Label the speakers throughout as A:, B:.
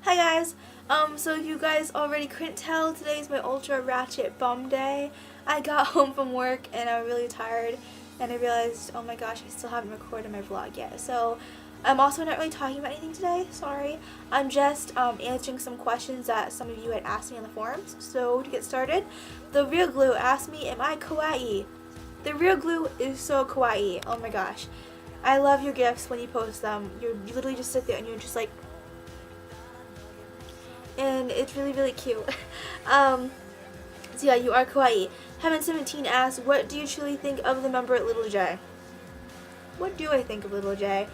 A: Hi guys, so you guys already couldn't tell, today is my ultra ratchet bum day. I got home from work and I'm really tired and I realized, oh my gosh, I still haven't recorded my vlog yet. So I'm also not really talking about anything today, sorry. I'm just answering some questions that some of you had asked me on the forums. So to get started, the Real Glue asked me, am I kawaii? The Real Glue is so kawaii, oh my gosh. I love your gifts when you post them. You literally just sit there and you're just like, and it's really cute. So yeah, you are kawaii. Heaven17 asks, what do you truly think of the member Little J? What do I think of Little J?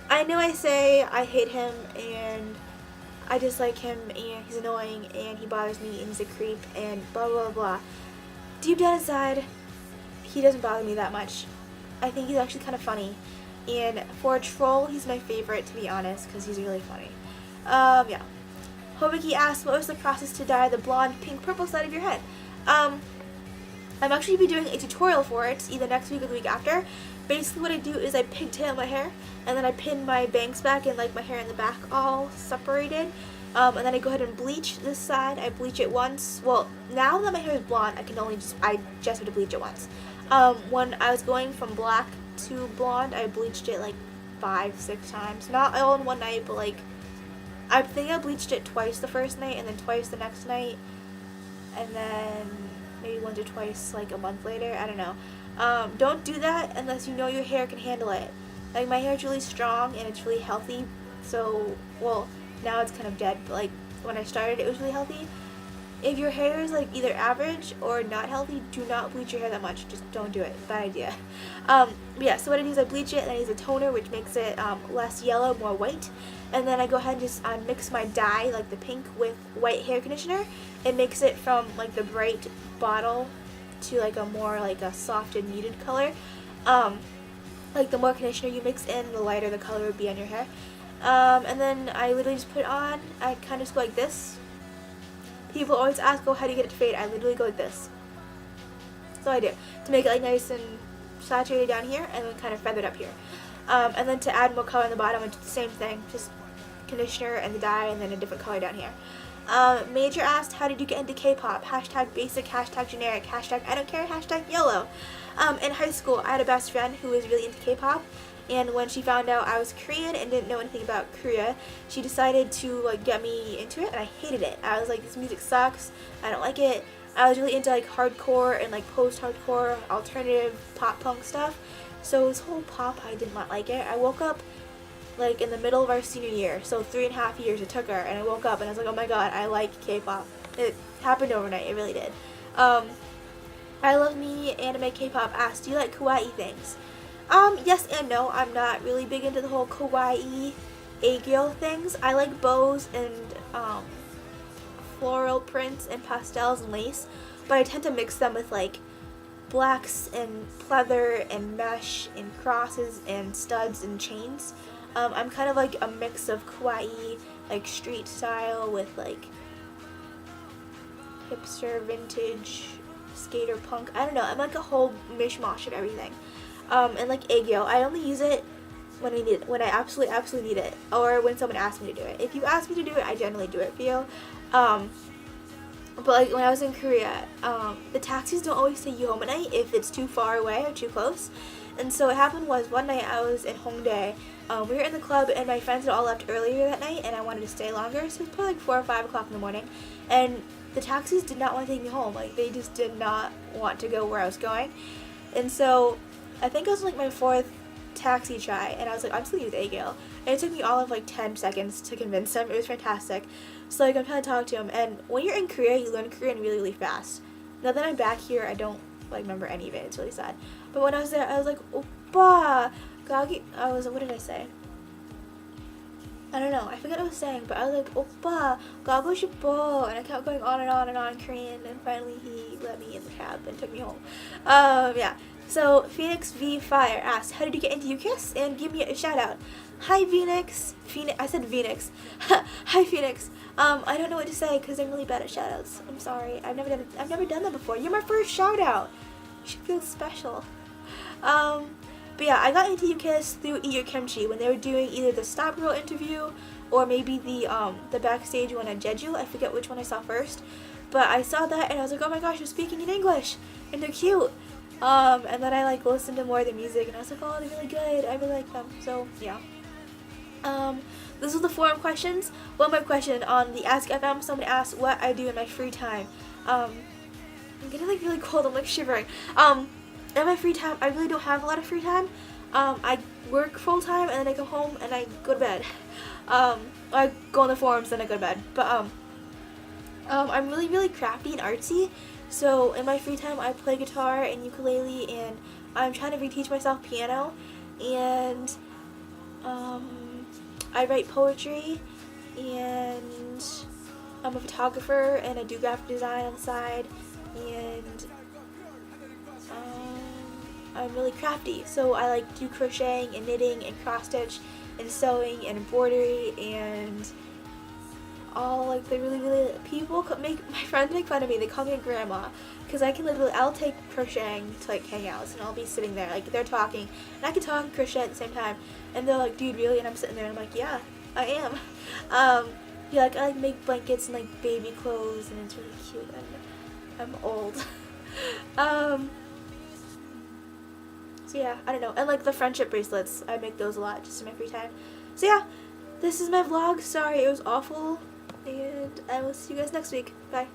A: I know I say I hate him and I dislike him and he's annoying and he bothers me and he's a creep and blah blah blah. Deep down inside, he doesn't bother me that much. I think he's actually kind of funny. And for a troll, he's my favorite, to be honest, because he's really funny. Yeah. Hobiki asks, what was the process to dye the blonde, pink, purple side of your head? I'm actually be doing a tutorial for it, either next week or the week after. Basically what I do is I pigtail my hair, and then I pin my bangs back and like my hair in the back all separated. And then I go ahead and bleach this side. I bleach it once. Well, now that my hair is blonde, I just have to bleach it once. When I was going from black to blonde, I bleached it like 5-6 times. Not all in one night, but like, I think I bleached it twice the first night and then twice the next night and then maybe once or twice like a month later. I don't know. Don't do that unless you know your hair can handle it. Like my hair is really strong and it's really healthy, so, well, now it's kind of dead, but like when I started it was really healthy. If your hair is like either average or not healthy, do not bleach your hair that much. Just don't do it. Bad idea. But yeah, so what I do is I bleach it and I use a toner which makes it less yellow, more white. And then I go ahead and just mix my dye, like the pink, with white hair conditioner. It makes it from like the bright bottle to like a more like a soft and muted color. Like the more conditioner you mix in, the lighter the color would be on your hair. And then I literally just put it on. I kind of just go like this. People always ask, oh, how do you get it to fade? I literally go like this. That's all I do. To make it like nice and saturated down here and then kind of feathered up here. And then to add more color on the bottom, I do the same thing. Just conditioner and the dye and then a different color down here. Major asked, how did you get into K-pop? Hashtag basic, hashtag generic, hashtag I don't care, hashtag YOLO. In high school, I had a best friend who was really into K-pop. And when she found out I was Korean and didn't know anything about Korea, she decided to like get me into it, and I hated it. I was like, this music sucks, I don't like it. I was really into like hardcore and like post-hardcore, alternative, pop punk stuff. So this whole pop, I did not like it. I woke up like in the middle of our senior year, so 3.5 years it took her, and I woke up and I was like, oh my god, I like K-pop. It happened overnight, it really did. I Love Me Anime K-pop asked, do you like kawaii things? Yes and no. I'm not really big into the whole kawaii aegyo things. I like bows and floral prints and pastels and lace, but I tend to mix them with like blacks and pleather and mesh and crosses and studs and chains. I'm kind of like a mix of kawaii, like street style with like hipster, vintage, skater punk. I don't know. I'm like a whole mishmash of everything. And like aegyo, I only use it when I need it, when I absolutely need it, or when someone asks me to do it. If you ask me to do it, I generally do it for you. But like when I was in Korea, the taxis don't always say Yomanite if it's too far away or too close. And so what happened was one night I was in Hongdae. We were in the club and my friends had all left earlier that night and I wanted to stay longer, so it was probably like 4 or 5 o'clock in the morning. And the taxis did not want to take me home. Like they just did not want to go where I was going. And so I think it was like my 4th taxi try, and I was like, I'm just gonna use aegyo. And it took me all of like 10 seconds to convince him. It was fantastic. So like I'm trying to talk to him, and when you're in Korea, you learn Korean really fast. Now that I'm back here, I don't like remember any of it. It's really sad. But when I was there, I was like, Oppa, gagi. What did I say? I don't know. I forget what I was saying, but I was like, Oppa, gago shippo, and I kept going on and on and on in Korean, and finally he let me in the cab and took me home. Yeah. So, Phoenix V Fire asked, how did you get into UKISS? And give me a shout out. Hi, Phoenix. I said Phoenix. Hi, Phoenix. I don't know what to say because I'm really bad at shout outs. I'm sorry. I've never done that before. You're my first shout out. You should feel special. But yeah, I got into UKISS through Eat Your Kimchi when they were doing either the Stop Girl interview or maybe the backstage one at Jeju. I forget which one I saw first, but I saw that and I was like, oh my gosh, they're speaking in English and they're cute. And then I like listened to more of the music and I was like, oh, they're really good. I really like them. So yeah. This was the forum questions. One more question on the Ask FM. Someone asked what I do in my free time. I'm getting like really cold. I'm like shivering. In my free time, I really don't have a lot of free time. I work full time and then I come home and I go to bed. I go on the forums and I go to bed. But I'm really crafty and artsy. So in my free time, I play guitar and ukulele, and I'm trying to reteach myself piano. And I write poetry, and I'm a photographer, and I do graphic design on the side, and I'm really crafty. So I like do crocheting and knitting and cross stitch and sewing and embroidery and all like the really people make my friends make fun of me. They call me a grandma because I can literally I'll take crocheting to like hangouts and I'll be sitting there like they're talking and I can talk and crochet at the same time and they're like, dude, really? And I'm sitting there and I'm like, yeah, I am. Yeah, like I like make blankets and like baby clothes and it's really cute and I'm old. So yeah, I don't know. And like the friendship bracelets, I make those a lot just in my free time. So yeah, this is my vlog. Sorry, it was awful. And I will see you guys next week. Bye.